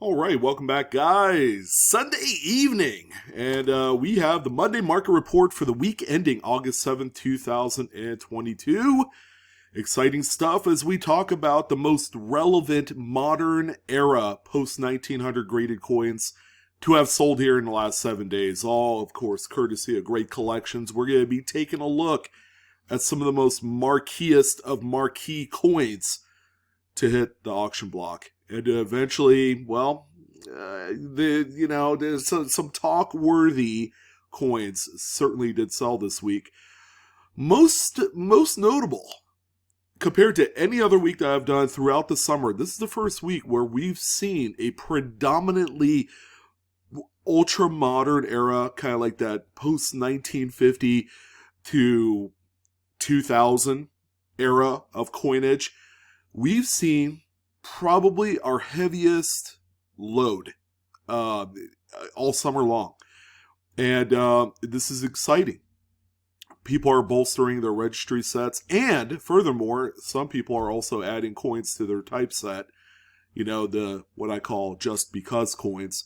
All right, welcome back, guys. Sunday evening, and we have the Monday market report for the week ending August 7th, 2022. Exciting stuff as we talk about the most relevant modern era post 1900 graded coins to have sold here in the last 7 days. All, of course, courtesy of great collections. We're going to be taking a look at some of the most marqueeest of marquee coins to hit the auction block. And eventually, there's some talk-worthy coins certainly did sell this week. Most notable, compared to any other week that I've done throughout the summer, this is the first week where we've seen a predominantly ultra-modern era, kind of like that post-1950 to 2000 era of coinage. We've seen probably our heaviest load all summer long. And this is exciting. People are bolstering their registry sets. And furthermore, some people are also adding coins to their typeset. You know, the what I call just because coins.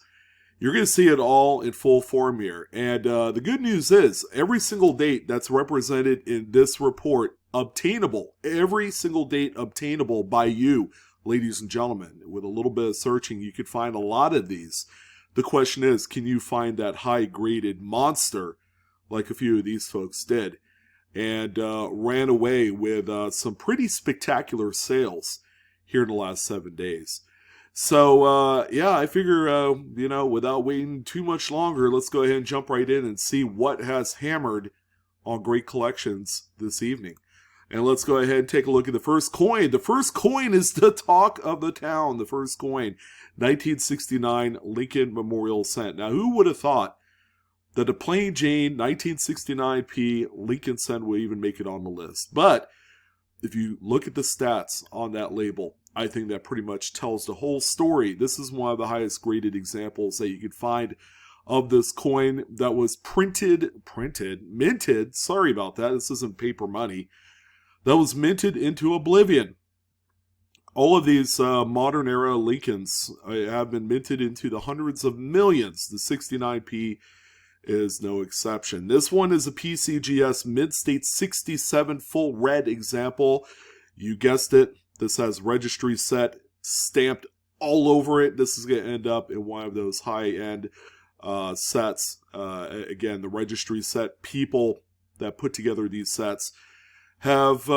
You're going to see it all in full form here. And the good news is every single date that's represented in this report obtainable. Every single date obtainable by you, ladies and gentlemen. With a little bit of searching, you could find a lot of these. The question is, can you find that high-graded monster like a few of these folks did? And ran away with some pretty spectacular sales here in the last 7 days. So, I figure, without waiting too much longer, let's go ahead and jump right in and see what has hammered on great collections this evening. And let's go ahead and take a look at the first coin. The first coin is the talk of the town. The first coin, 1969 Lincoln Memorial Cent. Now, who would have thought that a plain Jane 1969p Lincoln Cent would even make it on the list? But if you look at the stats on that label, I think that pretty much tells the whole story. This is one of the highest graded examples that you could find of this coin that was minted, sorry about that, this isn't paper money, that was minted into oblivion. All of these modern era Lincolns have been minted into the hundreds of millions. The 69p is no exception. This one is a PCGS Mid-State 67 full red example. You guessed it. This has registry set stamped all over it. This is going to end up in one of those high-end sets. Again, the registry set people that put together these sets have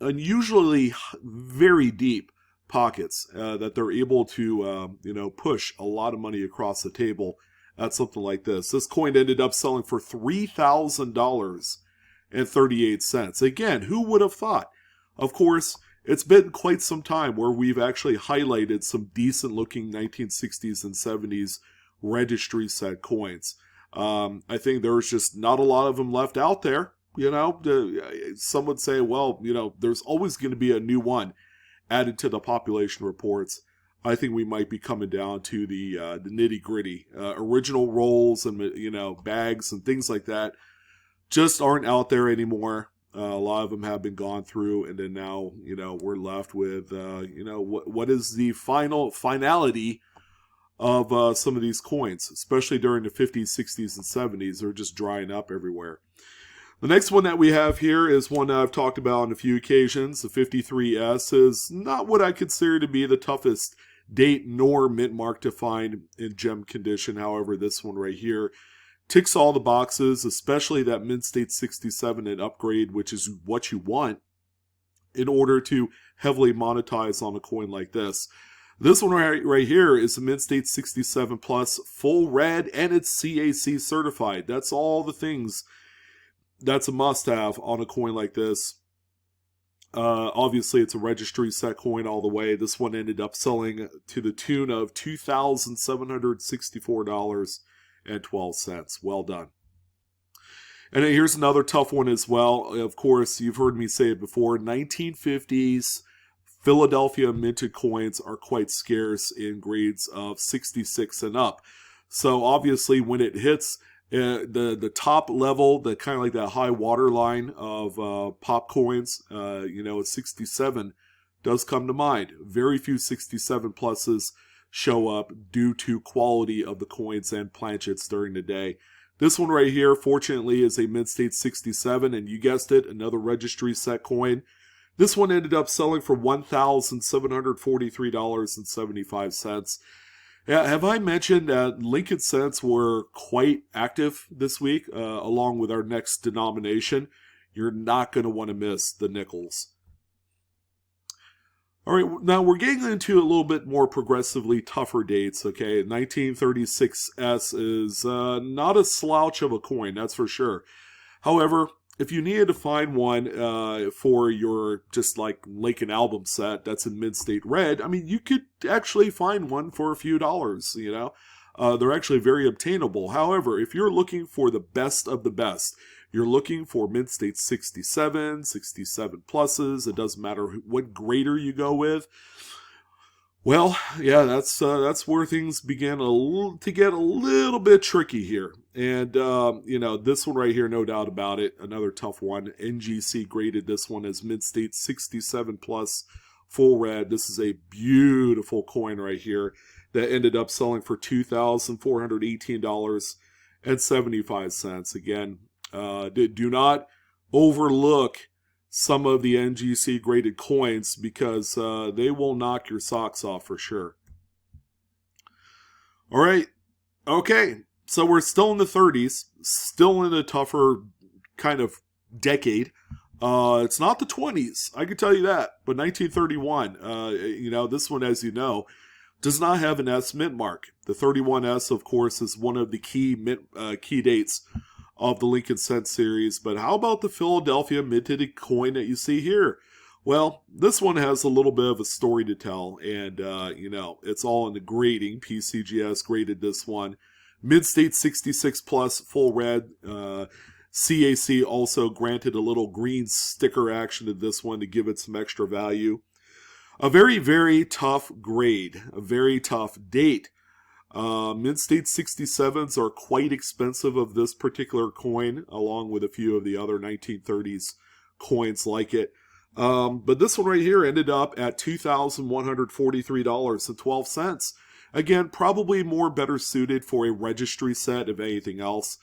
unusually very deep pockets that they're able to, push a lot of money across the table at something like this. This coin ended up selling for $3,000.38. Again, who would have thought? Of course, it's been quite some time where we've actually highlighted some decent-looking 1960s and 70s registry set coins. I think there's just not a lot of them left out there. Some would say, there's always going to be a new one added to the population reports. I think we might be coming down to the nitty-gritty. Original rolls and, bags and things like that just aren't out there anymore. A lot of them have been gone through, and then now, we're left with, what is the finality of some of these coins, especially during the 50s, 60s, and 70s. They're just drying up everywhere. The next one that we have here is one that I've talked about on a few occasions. The 53S is not what I consider to be the toughest date nor mint mark to find in gem condition. However, this one right here ticks all the boxes, especially that Mint State 67 and upgrade, which is what you want in order to heavily monetize on a coin like this. This one right here is a Mint State 67 Plus full red, and it's CAC certified. That's all the things that's a must-have on a coin like this. Obviously, it's a registry set coin all the way. This one ended up selling to the tune of $2,764.12. Well done. And here's another tough one as well. Of course, you've heard me say it before. 1950s Philadelphia minted coins are quite scarce in grades of 66 and up. So obviously, when it hits the top level, the kind of like that high water line of pop coins, 67 does come to mind. Very few 67 pluses show up due to quality of the coins and planchets during the day. This one right here, fortunately, is a Mid-State 67, and you guessed it, another Registry set coin. This one ended up selling for $1,743.75. Yeah, have I mentioned that Lincoln cents were quite active this week, along with our next denomination? You're not going to want to miss the nickels. All right, now we're getting into a little bit more progressively tougher dates, okay? 1936S is not a slouch of a coin, that's for sure. However, if you needed to find one for your just like Lincoln album set that's in mid-state red, I mean, you could actually find one for a few dollars, you know? They're actually very obtainable. However, if you're looking for the best of the best, you're looking for mid-state 67, 67 pluses. It doesn't matter what grader you go with. Well, yeah, that's where things begin to get a little bit tricky here. And, you know, this one right here, no doubt about it, another tough one. NGC graded this one as mid-state 67 plus full red. This is a beautiful coin right here that ended up selling for $2,418.75. Again, do not overlook some of the NGC graded coins because they will knock your socks off for sure. All right. Okay. So we're still in the 30s, still in a tougher kind of decade. It's not the 20s, I can tell you that, but 1931, you know, this one, as you know, does not have an S mint mark. The 31S, of course, is one of the key dates of the Lincoln cent series. But how about the Philadelphia minted coin that you see here? Well, this one has a little bit of a story to tell, and, you know, it's all in the grading. PCGS graded this one. Mid-state 66 plus, full red. CAC also granted a little green sticker action to this one to give it some extra value. A very, very tough grade, a very tough date. Mid-state 67s are quite expensive of this particular coin, along with a few of the other 1930s coins like it. But this one right here ended up at $2,143.12. Again, probably more better suited for a registry set, if anything else.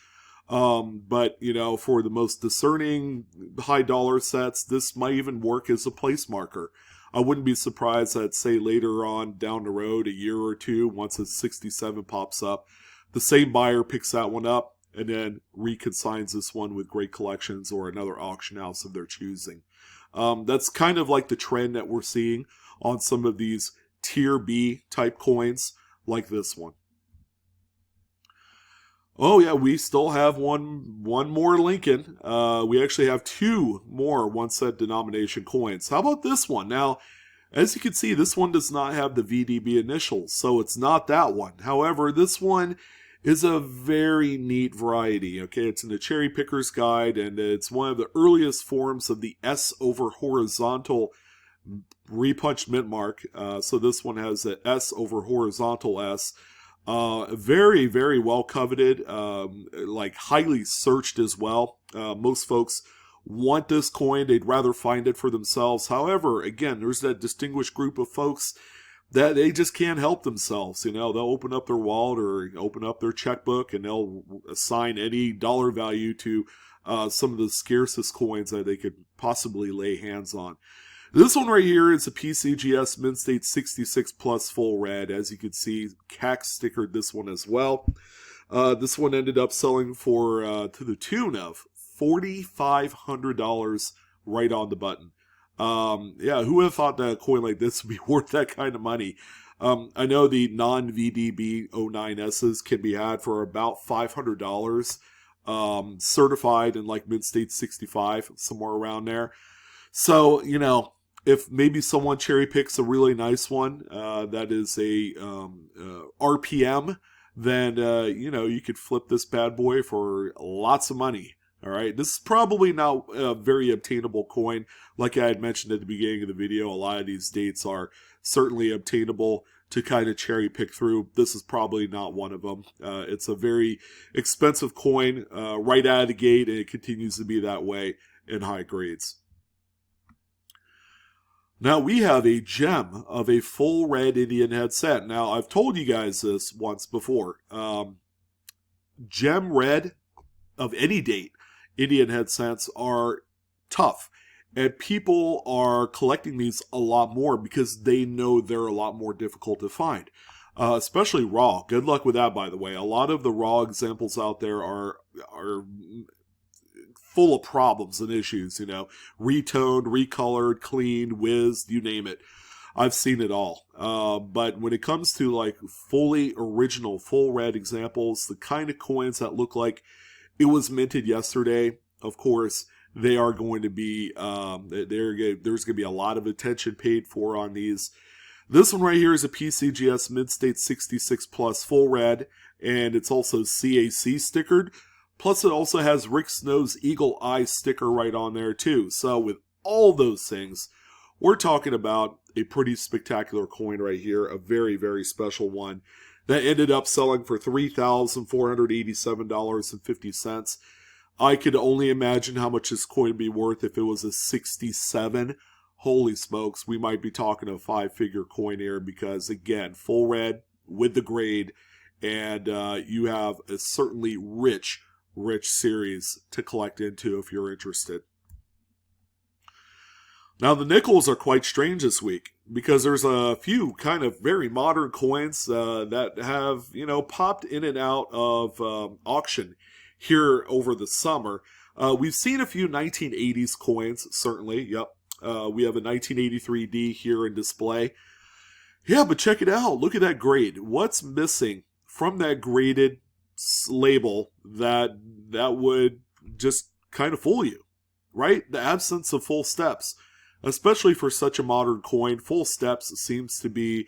But, you know, for the most discerning high dollar sets, this might even work as a place marker. I wouldn't be surprised that, say, later on down the road, a year or two, once a 67 pops up, the same buyer picks that one up and then reconsigns this one with Great Collections or another auction house of their choosing. That's kind of like the trend that we're seeing on some of these Tier B type coins like this one. Oh yeah, we still have one more Lincoln. We actually have two more one-set denomination coins. How about this one? Now, as you can see, this one does not have the VDB initials, so it's not that one. However, this one is a very neat variety. Okay, it's in the Cherry Picker's Guide, and it's one of the earliest forms of the S over horizontal repunched mint mark. So this one has an S over horizontal S. Very, very well coveted, like highly searched as well. Most folks want this coin. They'd rather find it for themselves. However, again, there's that distinguished group of folks that they just can't help themselves. You know, they'll open up their wallet or open up their checkbook and they'll assign any dollar value to some of the scarcest coins that they could possibly lay hands on. This one right here is a PCGS Mid-State 66 plus full red. As you can see, CAC stickered this one as well. This one ended up selling for to the tune of $4,500 right on the button. Yeah, who would have thought that a coin like this would be worth that kind of money? I know the non-VDB 09Ss can be had for about $500, certified in like Mid-State 65, somewhere around there. So, you know, if maybe someone cherry picks a really nice one that is a RPM, then, you know, you could flip this bad boy for lots of money. All right, this is probably not a very obtainable coin. Like I had mentioned at the beginning of the video, a lot of these dates are certainly obtainable to kind of cherry pick through. This is probably not one of them. It's a very expensive coin right out of the gate, and it continues to be that way in high grades. Now we have a gem of a full red Indian head set. Now I've told you guys this once before. Gem red of any date Indian head sets are tough. And people are collecting these a lot more because they know they're a lot more difficult to find. Especially raw. Good luck with that, by the way. A lot of the raw examples out there are full of problems and issues, retoned, recolored, cleaned, whizzed, you name it. I've seen it all. But when it comes to like fully original, full red examples, the kind of coins that look like it was minted yesterday, of course, they are going to be, there's going to be a lot of attention paid for on these. This one right here is a PCGS Mid-State 66 Plus full red, and it's also CAC stickered. Plus, it also has Rick Snow's Eagle Eye sticker right on there, too. So, with all those things, we're talking about a pretty spectacular coin right here. A very, very special one that ended up selling for $3,487.50. I could only imagine how much this coin would be worth if it was a 67. Holy smokes, we might be talking a 5-figure coin here because, again, full red with the grade, and you have a certainly rich series to collect into if you're interested. Now, the nickels are quite strange this week because there's a few kind of very modern coins that have, popped in and out of auction here over the summer. We've seen a few 1980s coins, certainly. Yep. We have a 1983D here in display. Yeah, but check it out. Look at that grade. What's missing from that graded label that would just kind of fool you, right? The absence of full steps, especially for such a modern coin. Full steps seems to be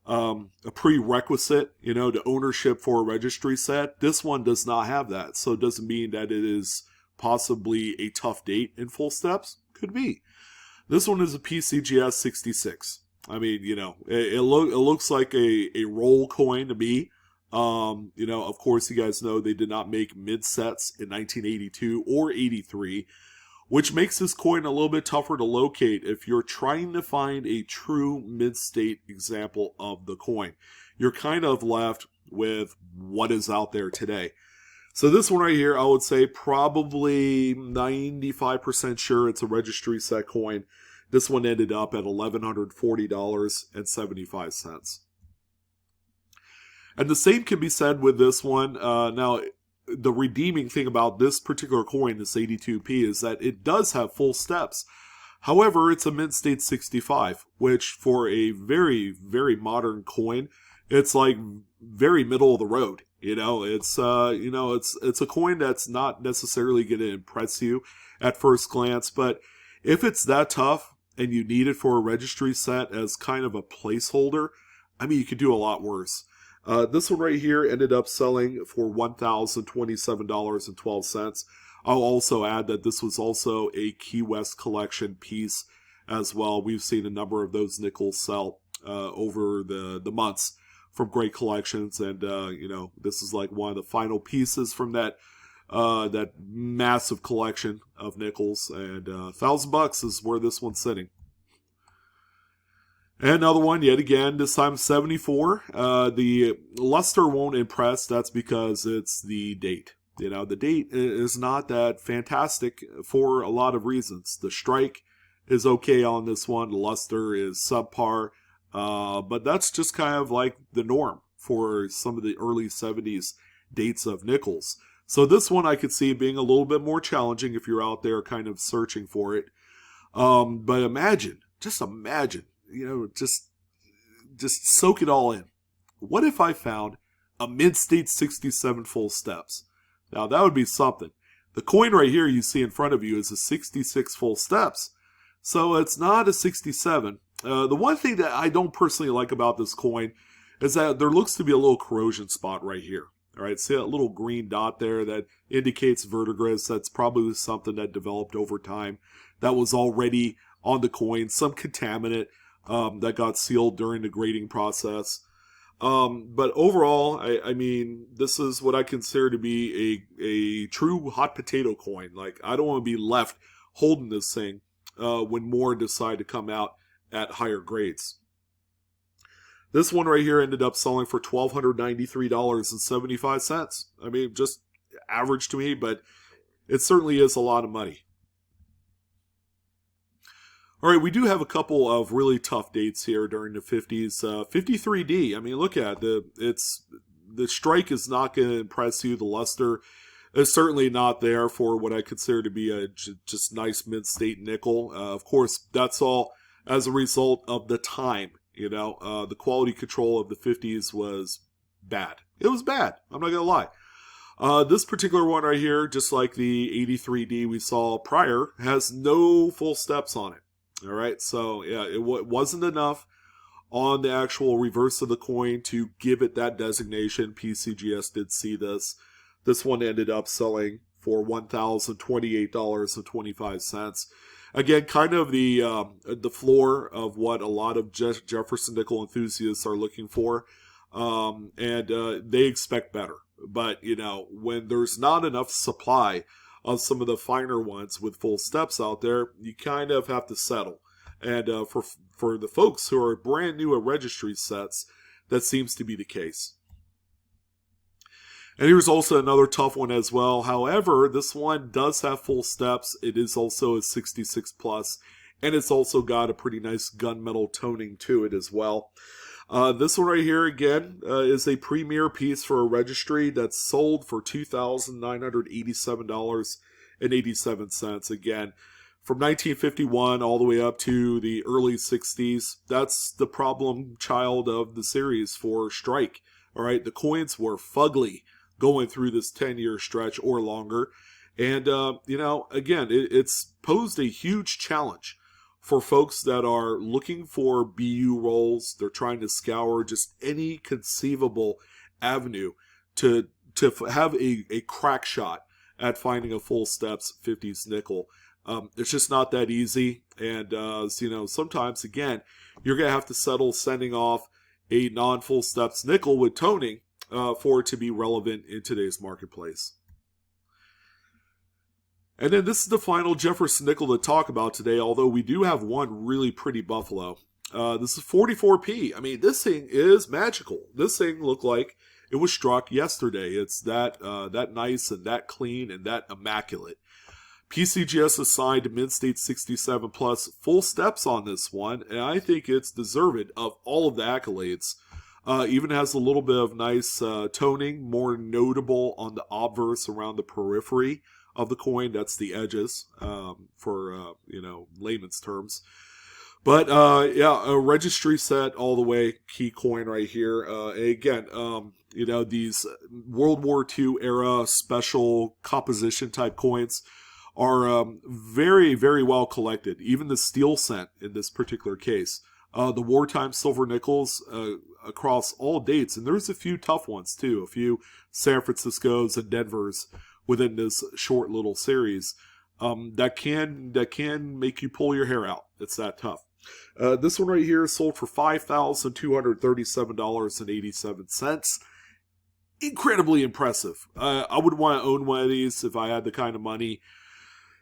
a prerequisite, to ownership for a registry set. This one does not have that, so it doesn't mean that it is possibly a tough date in full steps. Could be. This one is a PCGS 66. I mean, it looks like a roll coin to me. Of course, you guys know they did not make mid sets in 1982 or 83, which makes this coin a little bit tougher to locate if you're trying to find a true mid-state example of the coin. You're kind of left with what is out there today. So this one right here, I would say probably 95% sure it's a registry set coin. This one ended up at $1,140.75. And the same can be said with this one. Now, the redeeming thing about this particular coin, this 82p, is that it does have full steps. However, it's a Mid-State 65, which for a very, very modern coin, it's like very middle of the road. It's a coin that's not necessarily going to impress you at first glance, but if it's that tough and you need it for a registry set as kind of a placeholder, I mean, you could do a lot worse. This one right here ended up selling for $1,027.12. I'll also add that this was also a Key West collection piece as well. We've seen a number of those nickels sell over the months from great collections, and this is like one of the final pieces from that massive collection of nickels, and $1,000 is where this one's sitting. And another one, yet again, this time 74. The luster won't impress. That's because it's the date. The date is not that fantastic for a lot of reasons. The strike is okay on this one. The luster is subpar. But that's just kind of like the norm for some of the early 70s dates of nickels. So this one I could see being a little bit more challenging if you're out there kind of searching for it. But imagine, just soak it all in. What if I found a Mid-State 67 full steps? Now, that would be something. The coin right here you see in front of you is a 66 full steps. So it's not a 67. The one thing that I don't personally like about this coin is that there looks to be a little corrosion spot right here. All right, see that little green dot there that indicates verdigris? That's probably something that developed over time that was already on the coin, some contaminant that got sealed during the grading process. But overall, I mean, this is what I consider to be a true hot potato coin. Like, I don't want to be left holding this thing when more decide to come out at higher grades. This one right here ended up selling for $1,293.75. I mean, just average to me, but it certainly is a lot of money. All right, we do have a couple of really tough dates here during the 50s. 53D, I mean, look at it. The strike is not going to impress you. The luster is certainly not there for what I consider to be a just nice mid-state nickel. Of course, that's all as a result of the time. The quality control of the 50s was bad. It was bad. I'm not going to lie. This particular one right here, just like the 83D we saw prior, has no full steps on it. All right, so yeah, it wasn't enough on the actual reverse of the coin to give it that designation. PCGS did see this. This one ended up selling for $1,028.25. Again, kind of the floor of what a lot of Jefferson nickel enthusiasts are looking for, and they expect better. But when there's not enough supply of some of the finer ones with full steps out there, you kind of have to settle. And for the folks who are brand new at Registry sets, that seems to be the case. And here's also another tough one as well. However, this one does have full steps. It is also a 66 plus, and it's also got a pretty nice gunmetal toning to it as well. This one right here, again, is a premier piece for a Registry that's sold for $2,987.87. Again, from 1951 all the way up to the early 60s, that's the problem child of the series for Strike. All right, the coins were fugly going through this 10-year stretch or longer. And, again, it's posed a huge challenge for folks that are looking for BU rolls. They're trying to scour just any conceivable avenue to have a crack shot at finding a full steps 50s nickel. It's just not that easy. And, sometimes, again, you're going to have to settle sending off a non-full steps nickel with toning for it to be relevant in today's marketplace. And then this is the final Jefferson nickel to talk about today, although we do have one really pretty buffalo. This is 44p. I mean, this thing is magical. This thing looked like it was struck yesterday. It's that nice and that clean and that immaculate. PCGS assigned mid-state 67 plus full steps on this one, and I think it's deserved of all of the accolades. Even has a little bit of nice toning, more notable on the obverse around the periphery of the coin. That's the edges, for layman's terms. But a Registry set all the way, key coin right here. Again, these World War II era special composition type coins are very, very well collected. Even the steel cent in this particular case. The Wartime silver nickels across all dates, and there's a few tough ones too, a few San Franciscos and Denvers within this short little series that can make you pull your hair out. It's that tough. This one right here sold for $5,237.87. Incredibly impressive. I would want to own one of these if I had the kind of money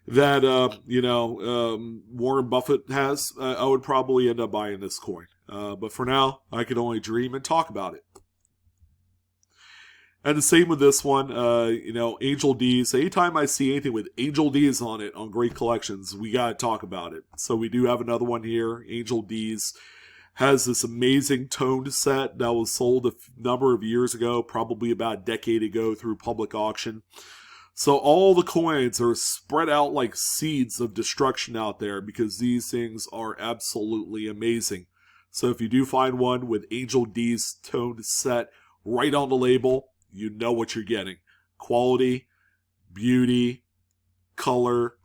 that Warren Buffett has. I would probably end up buying this coin. But for now, I can only dream and talk about it. And the same with this one, Angel D's. Anytime I see anything with Angel D's on it on Great Collections, we got to talk about it. So we do have another one here. Angel D's has this amazing toned set that was sold a number of years ago, probably about a decade ago through public auction. So all the coins are spread out like seeds of destruction out there because these things are absolutely amazing. So if you do find one with Angel D's toned set right on the label, you know what you're getting. Quality, beauty, color,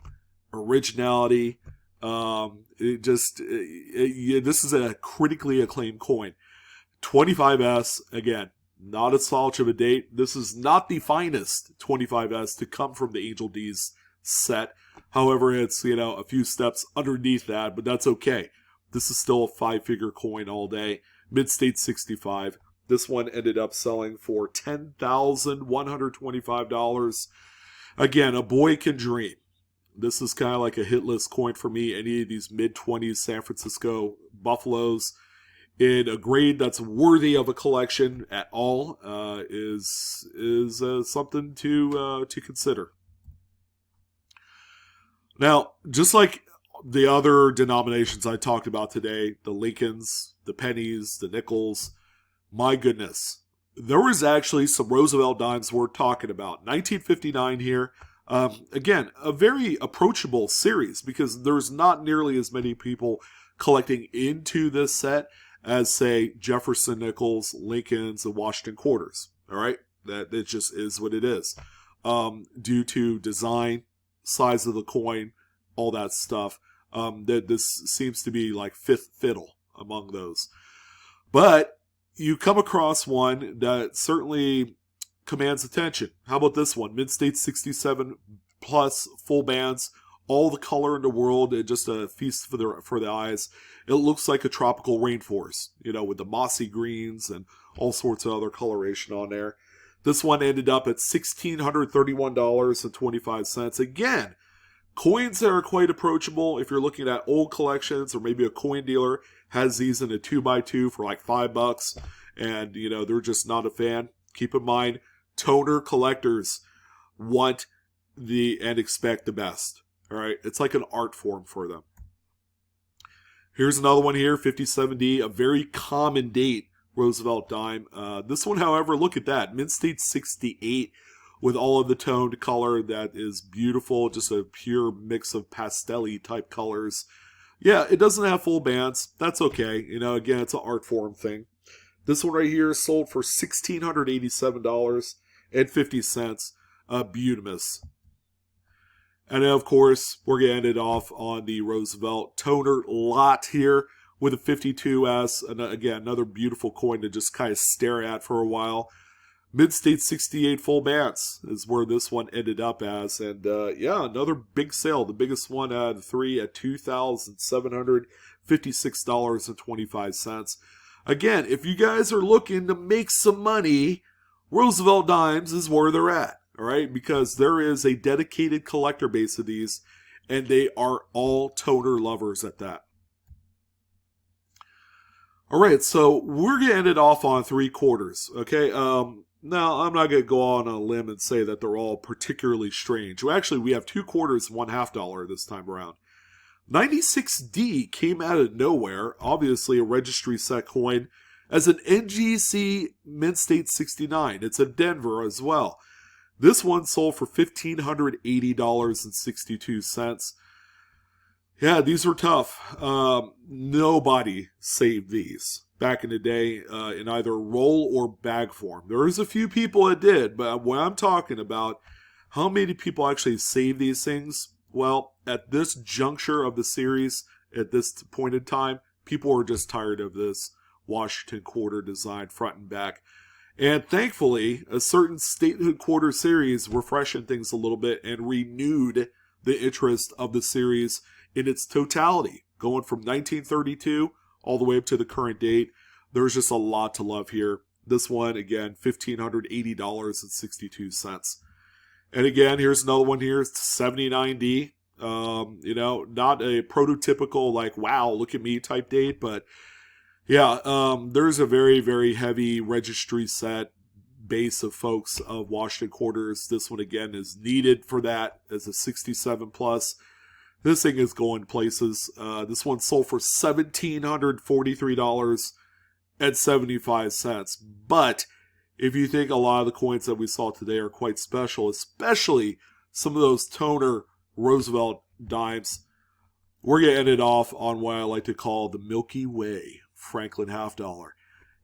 originality. This is a critically acclaimed coin. 25S, again, not a slouch of a date. This is not the finest 25S to come from the Angel D's set. However, it's, a few steps underneath that, but that's okay. This is still a 5-figure coin all day. Mid-state 65. This one ended up selling for $10,125. Again, a boy can dream. This is kind of like a hit list coin for me. Any of these mid-20s San Francisco buffaloes in a grade that's worthy of a collection at all is something to consider. Now, just like the other denominations I talked about today, the Lincolns, the pennies, the nickels, my goodness, there was actually some Roosevelt dimes worth talking about. 1959 here. Again, a very approachable series because there's not nearly as many people collecting into this set as, say, Jefferson nickels, Lincolns, and Washington quarters. All right? That it just is what it is. Due to design, size of the coin, all that stuff. That this seems to be like fifth fiddle among those. But you come across one that certainly commands attention. How about this one? Mid-State 67 plus full bands, all the color in the world, and just a feast for the eyes. It looks like a tropical rainforest, with the mossy greens and all sorts of other coloration on there. This one ended up at $1,631.25. Again, coins that are quite approachable. If you're looking at old collections, or maybe a coin dealer has these in a 2x2 for like $5, and they're just not a fan. Keep in mind, toner collectors want and expect the best. All right, it's like an art form for them. Here's another one here, 57D, a very common date Roosevelt dime. This one, however, look at that, Mid-State 68 with all of the toned color that is beautiful, just a pure mix of pastel-y type colors. Yeah, it doesn't have full bands. That's okay. Again, it's an art form thing. This one right here sold for $1,687.50. Beautimous. And then, of course, we're going to end it off on the Roosevelt toner lot here with a 52S. And again, another beautiful coin to just kind of stare at for a while. Mid-State 68 full bands is where this one ended up as. And yeah, another big sale. The biggest one out of the three at $2,756.25. Again, if you guys are looking to make some money, Roosevelt dimes is where they're at. All right, because there is a dedicated collector base of these, and they are all toner lovers at that. All right, so we're going to end it off on 3/4, okay? Now, I'm not going to go on a limb and say that they're all particularly strange. Well, actually, we have 2/4 and $1/2 this time around. 96D came out of nowhere, obviously a registry set coin, as an NGC Mid-State 69. It's a Denver as well. This one sold for $1,580.62. Yeah, these were tough. Nobody saved these back in the day in either roll or bag form. There was a few people that did, but when I'm talking about how many people actually saved these things, well, at this juncture of the series, at this point in time, people are just tired of this Washington quarter design front and back. And thankfully, a certain statehood quarter series refreshed things a little bit and renewed the interest of the series in its totality. Going from 1932 all the way up to the current date, there's just a lot to love here. This one, again, $1,580.62. And again, here's another one here, it's 79D. Not a prototypical, like, wow, look at me type date, but yeah, there's a very, very heavy registry set base of folks of Washington quarters. This one, again, is needed for that as a 67 plus. This thing is going places. This one sold for $1,743.75. But if you think a lot of the coins that we saw today are quite special, especially some of those toner Roosevelt dimes, we're going to end it off on what I like to call the Milky Way Franklin $1/2.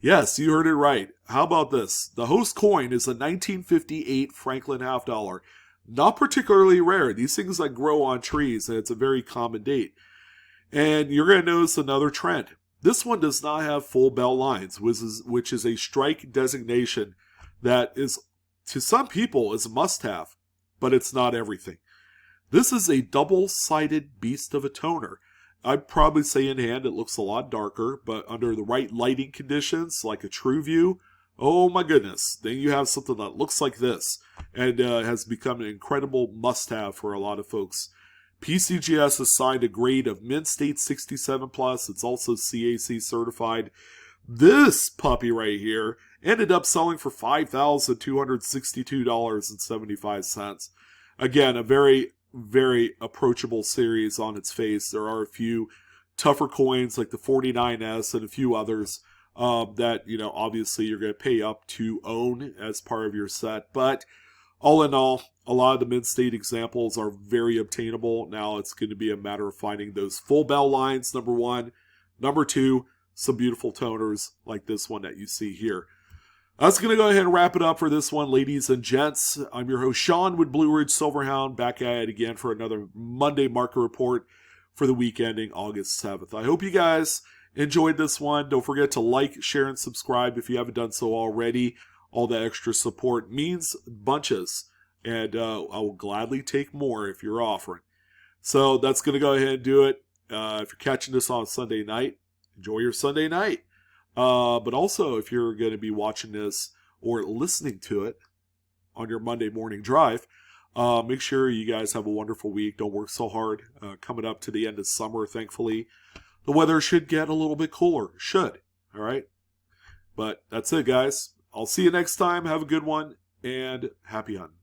Yes, you heard it right. How about this? The host coin is a 1958 Franklin $1/2. Not particularly rare. These things like grow on trees, and it's a very common date. And you're going to notice another trend. This one does not have full bell lines, which is a strike designation that is, to some people, is a must-have, but it's not everything. This is a double-sided beast of a toner. I'd probably say in hand it looks a lot darker, but under the right lighting conditions, like a true view, oh my goodness, then you have something that looks like this, and has become an incredible must-have for a lot of folks. PCGS assigned a grade of Mint State 67 plus. It's also CAC certified. This puppy right here ended up selling for $5,262.75. Again, a very, very approachable series on its face. There are a few tougher coins like the 49S and a few others that, obviously you're going to pay up to own as part of your set. But all in all, a lot of the mid-state examples are very obtainable. Now it's going to be a matter of finding those full bell lines, number one. Number two, some beautiful toners like this one that you see here. That's going to go ahead and wrap it up for this one, ladies and gents. I'm your host, Sean, with Blue Ridge Silverhound, back at it again for another Monday market report for the week ending August 7th. I hope you guys enjoyed this one. Don't forget to like, share, and subscribe if you haven't done so already. All the extra support means bunches, and I will gladly take more if you're offering. So that's going to go ahead and do it. If you're catching this on Sunday night, enjoy your Sunday night. But also, if you're going to be watching this or listening to it on your Monday morning drive, make sure you guys have a wonderful week. Don't work so hard. Coming up to the end of summer, thankfully, the weather should get a little bit cooler. Should. All right. But that's it, guys. I'll see you next time. Have a good one, and happy hunting.